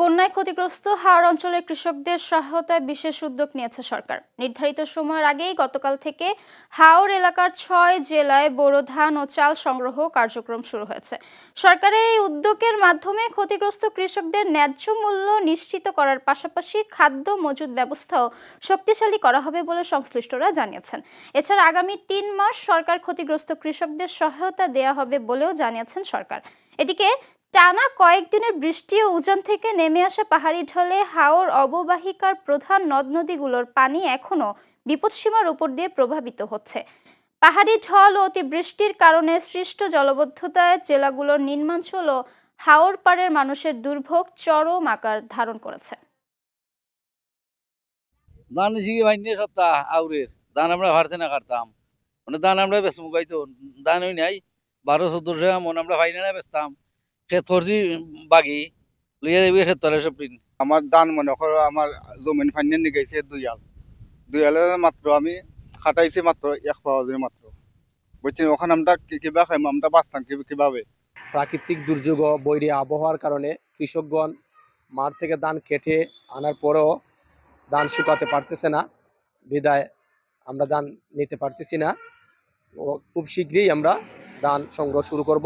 বন্যায় ক্ষতিগ্রস্ত হাওর অঞ্চলের কৃষকদের সহায়তায় বিশেষ উদ্যোগ নিয়েছে সরকার। নির্ধারিত সময়ের আগেই গতকাল থেকে হাওর এলাকার ৬ জেলায় বোরো ধান ও চাল সংগ্রহ কার্যক্রম শুরু হয়েছে। সরকারের এই উদ্যোগের মাধ্যমে ক্ষতিগ্রস্ত কৃষকদের ন্যায্য মূল্য নিশ্চিত করার পাশাপাশি খাদ্য মজুত ব্যবস্থাও শক্তিশালী করা হবে বলে সংশ্লিষ্টরা জানিয়েছেন। এছাড়া আগামী ৩ মাস সরকার ক্ষতিগ্রস্ত কৃষকদের সহায়তা দেয়া হবে বলেও জানিয়েছেন সরকার। এদিকে টানা কয়েকদিনের বৃষ্টি ও উজান থেকে নেমে আসা পাহাড়ি ঢলে হাওর অববাহিকার প্রধান নদ নদীগুলোর পানি এখনো বিপদসীমার উপর দিয়ে প্রভাবিত হচ্ছে। পাহাড়ি ঢল ও অতিবৃষ্টির কারণে সৃষ্ট জলাবদ্ধতায় জেলাগুলোর নিম্নাঞ্চল ও হাওর পাড়ের মানুষের দুর্ভোগ চরম আকার ধারণ করেছে। ধান ঝিঙে ভাই নিয়ে সপ্তাহ আউরের ধান আমরা ভারতে না কাটতাম মানে ধান আমরা বেশ মুগাইতো ধান হই নাই ১২-১৪ মন আমরা ভাই না বেচতাম ক্ষেত করছি বাগি লইয়া যাবি ক্ষেত তলে সব দিন। আমার দান মনে করো আমার জমিন ফাইনে নিগাইছে ২ আল মাত্র আমি খাটাইছি মাত্র ১ পাওয়া দিন মাত্র বুঝছেন। ওখানে আমরা কিবা খাইম আমরা বাঁচতাম কিভাবে। প্রাকৃতিক দুর্যোগ ও বৈরী আবহাওয়ার কারণে কৃষকগণ মাঠ থেকে ধান কেটে আনার পরেও ধান শুকাতে পারতেছে না, বিদায় আমরা ধান নিতে পারতেছি না। ও খুব শীঘ্রই আমরা ধান সংগ্রহ শুরু করব।